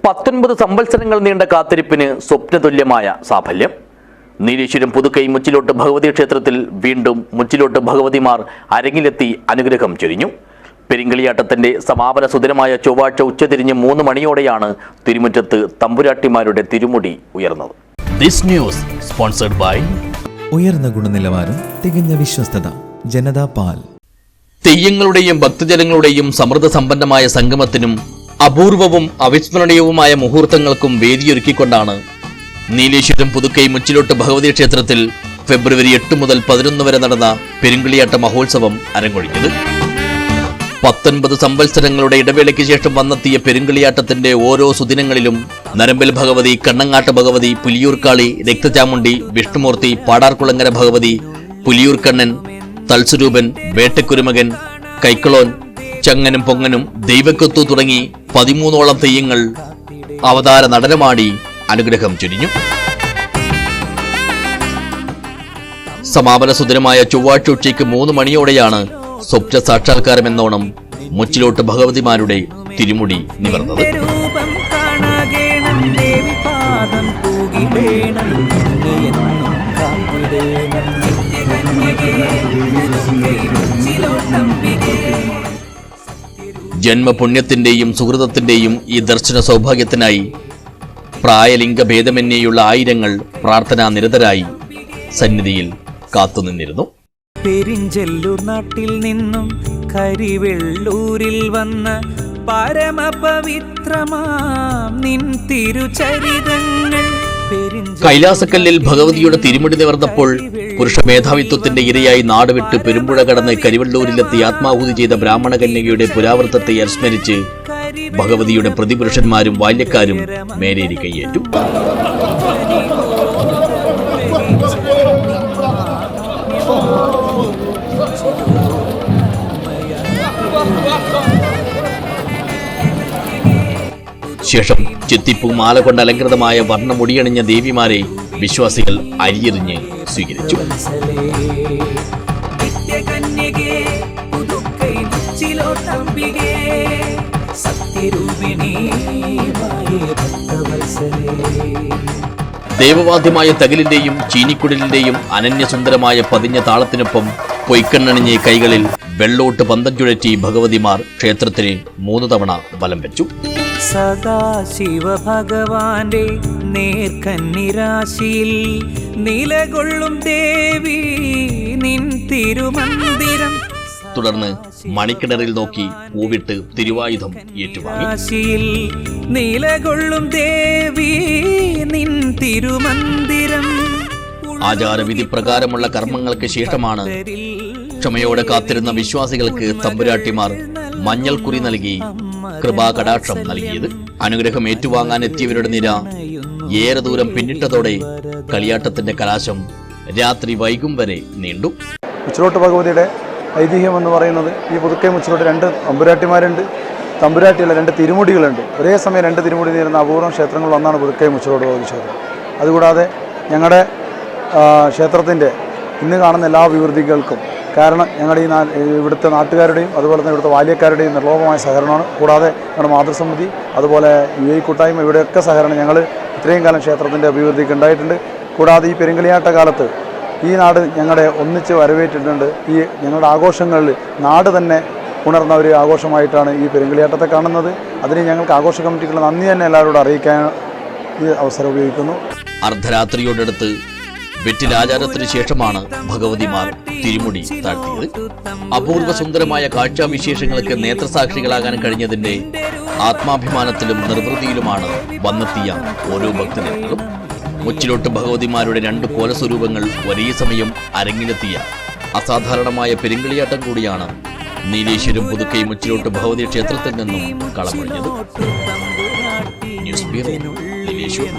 19 സംവത്സരങ്ങൾ നീണ്ട കാത്തിരിപ്പിന് സ്വപ്നതുല്യമായ സാഫല്യം. നീലേശ്വരം പുതുക്കൈ മുച്ചിലോട്ട് ഭഗവതി ക്ഷേത്രത്തിൽ വീണ്ടും മുച്ചിലോട്ട് ഭഗവതിമാർ അരങ്ങിലെത്തി അനുഗ്രഹം ചൊരിഞ്ഞു. പെരിങ്കളിയാട്ടത്തിന്റെ സമാപന സുദിനമായ ചൊവ്വാഴ്ച ഉച്ചതിരിഞ്ഞ് 3 മണിയോടെയാണ് തിരുമുറ്റത്ത് തമ്പുരാട്ടിമാരുടെ തിരുമുടി ഉയർന്നത്. ദിസ് ന്യൂസ് സ്പോൺസർഡ് ബൈ ഉയർന്ന ഗുണനിലവാരം, തികഞ്ഞ വിശ്വസ്തത, ജനതാ പാൽ. തെയ്യങ്ങളുടെയും ഭക്തജനങ്ങളുടെയും സമൃദ്ധ സമ്പന്നമായ സംഗമത്തിനും അപൂർവവും അവിസ്മരണീയവുമായ മുഹൂർത്തങ്ങൾക്കും വേദിയൊരുക്കിക്കൊണ്ടാണ് നീലേശ്വരം പുതുക്കൈ മുച്ചിലോട്ട് ഭഗവതി ക്ഷേത്രത്തിൽ ഫെബ്രുവരി 8 മുതൽ 11 വരെ നടന്ന പെരുങ്കളിയാട്ട മഹോത്സവം അരങ്ങൊഴിഞ്ഞത്. 19 സംവത്സരങ്ങളുടെ ഇടവേളയ്ക്ക് ശേഷം വന്നെത്തിയ പെരുങ്കളിയാട്ടത്തിന്റെ ഓരോ സുദിനങ്ങളിലും നരമ്പൽ ഭഗവതി, കണ്ണങ്ങാട്ട് ഭഗവതി, പുലിയൂർക്കാളി, രക്തചാമുണ്ടി, വിഷ്ണുമൂർത്തി, പാടാർകുളങ്ങര ഭഗവതി, പുലിയൂർക്കണ്ണൻ, തൽസ്വരൂപൻ, വേട്ടക്കുരുമകൻ, കൈക്കളോൻ, ചങ്ങനും പൊങ്ങനും, ദൈവക്കൊത്തു തുടങ്ങി 13ഓളം തെയ്യങ്ങൾ അവതാര നടനമാടി അനുഗ്രഹം ചൊരിഞ്ഞു. സമാപന സുദിനമായ ചൊവ്വാഴ്ച ഉച്ചയ്ക്ക് 3 മണിയോടെയാണ് സ്വപ്ന സാക്ഷാത്കാരമെന്നോണം മുച്ചിലോട്ട് ഭഗവതിമാരുടെ തിരുമുടി നിവർന്നത്. ജന്മപുണ്യത്തിന്റെയും സുഹൃതത്തിന്റെയും ഈ ദർശന സൗഭാഗ്യത്തിനായി പ്രായലിംഗ ഭേദമന്യേയുള്ള ആയിരങ്ങൾ പ്രാർത്ഥനാ നിരതരായി സന്നിധിയിൽ കാത്തുനിന്നിരുന്നു. പെരിഞ്ചെല്ലൂർ നാട്ടിൽ നിന്നും കരിവെള്ളൂരിൽ വന്ന പരമപവിത്രമാം നിൻ തിരുചരിതങ്ങൾ. കൈലാസക്കല്ലിൽ ഭഗവതിയുടെ തിരുമുടി നിവർന്നപ്പോൾ പുരുഷ മേധാവിത്വത്തിന്റെ ഇരയായി നാടുവിട്ട് പെരുമ്പുഴ കടന്ന് കരിവെള്ളൂരിലെത്തി ആത്മാഹൂതി ചെയ്ത ബ്രാഹ്മണ കന്യകയുടെ പുരാവൃത്തത്തെ അനുസ്മരിച്ച് ഭഗവതിയുടെ പ്രതിപുരുഷന്മാരും ബാല്യക്കാരും മേലേരി കൈയേറ്റു. ശേഷം ചെത്തിപ്പൂ മാല കൊണ്ട് അലങ്കൃതമായ വർണ്ണമുടിയണിഞ്ഞ ദേവിമാരെ വിശ്വാസികൾ അരിയെറിഞ്ഞ് സ്വീകരിച്ചു. ദേവവാദ്യമായ തകിലിന്റെയും ചീനിക്കുടലിന്റെയും അനന്യസുന്ദരമായ പതിഞ്ഞ താളത്തിനൊപ്പം പൊയ്ക്കണ്ണണിഞ്ഞ കൈകളിൽ വെള്ളോട്ട് പന്തം ചുഴറ്റി ഭഗവതിമാർ ക്ഷേത്രത്തിന് 3 തവണ വലം വെച്ചു. സദാശിവ ഭഗവാന്റെ നേർക്കന്നിരാശിയിൽ നിലകൊള്ളും ദേവി നിൻ തിരുമന്ദിരം. തുടർന്ന് മണിക്കിണറിൽ നോക്കി പൂവിട്ട് തിരുവായുധം ഏറ്റുവാങ്ങി. നിലകൊള്ളും ദേവി നിൻ തിരുമന്ദിരം. ആചാരവിധി പ്രകാരമുള്ള കർമ്മങ്ങൾക്ക് ശേഷമാണ് ക്ഷമയോടെ കാത്തിരുന്ന വിശ്വാസികൾക്ക് തമ്പുരാട്ടിമാർ മഞ്ഞൾക്കുറി നൽകി കൃപാകടാക്ഷം നൽകിയത്. അനുഗ്രഹം ഏറ്റുവാങ്ങാൻ എത്തിയവരുടെ നിര ഏറെ ദൂരം പിന്നിട്ടതോടെ കളിയാട്ടത്തിന്റെ കലാശം രാത്രി വൈകും വരെ നീണ്ടു. മുച്ചിലോട്ട് ഭഗവതിയുടെ ഐതിഹ്യം എന്ന് പറയുന്നത്, ഈ പുതുക്കൈ മുച്ചിലോട്ട് 2 തമ്പുരാട്ടിമാരുണ്ട്. തമ്പുരാട്ടിയുള്ള 2 തിരുമുടികളുണ്ട്. ഒരേ സമയം 2 തിരുമുടി നേരുന്ന അപൂർവം ക്ഷേത്രങ്ങളിൽ ഒന്നാണ് പുതുക്കൈ മുച്ചിലോട്ട് ഭഗവതി ക്ഷേത്രം. അതുകൂടാതെ ഞങ്ങളുടെ ക്ഷേത്രത്തിൻ്റെ ഇന്ന് കാണുന്ന എല്ലാ അഭിവൃദ്ധികൾക്കും കാരണം ഞങ്ങളുടെ ഇവിടുത്തെ നാട്ടുകാരുടെയും അതുപോലെ തന്നെ ഇവിടുത്തെ ബാല്യക്കാരുടെയും നിർലോഭമായ സഹകരണമാണ്. കൂടാതെ ഞങ്ങളുടെ മാതൃസമിതി, അതുപോലെ UAE കൂട്ടായ്മ, ഇവിടെയൊക്കെ സഹകരണം ഞങ്ങൾ ഇത്രയും കാലം ക്ഷേത്രത്തിൻ്റെ അഭിവൃദ്ധിക്ക് ഉണ്ടായിട്ടുണ്ട്. കൂടാതെ ഈ പെരുങ്കളിയാട്ട കാലത്ത് ഈ നാട് ഞങ്ങളെ ഒന്നിച്ച് വരവേറ്റിട്ടുണ്ട്. ഈ ഞങ്ങളുടെ ആഘോഷങ്ങളിൽ നാട് തന്നെ ഉണർന്ന ഒരു ആഘോഷമായിട്ടാണ് ഈ പെരുങ്കളിയാട്ടത്തെ കാണുന്നത്. അതിന് ഞങ്ങൾക്ക് ആഘോഷ കമ്മിറ്റിക്കുള്ള നന്ദി തന്നെ എല്ലാവരോടും അറിയിക്കാൻ ഈ അവസരം ഉപയോഗിക്കുന്നു. അർദ്ധരാത്രിയോടടുത്ത് വെറ്റിലാചാരത്തിനു ശേഷമാണ് ഭഗവതിമാർ തിരുമുടി താഴ്ത്തിയത്. അപൂർവ സുന്ദരമായ കാഴ്ചാവിശേഷങ്ങൾക്ക് നേത്രസാക്ഷികളാകാൻ കഴിഞ്ഞതിന്റെ ആത്മാഭിമാനത്തിലും നിർവൃതിയിലുമാണ് വന്നെത്തിയ ഓരോ ഭക്തജനങ്ങളും. മുച്ചിലോട്ട് ഭഗവതിമാരുടെ 2 കോലസ്വരൂപങ്ങൾ ഒരേ സമയം അരങ്ങിലെത്തിയ അസാധാരണമായ പെരുങ്കളിയാട്ടം കൂടിയാണ് നീലേശ്വരം പുതുക്കൈ മുച്ചിലോട്ട് ഭഗവതി ക്ഷേത്രത്തിൽ നിന്നും കളമൊഴിഞ്ഞത്. News bureau, Nileshwaram.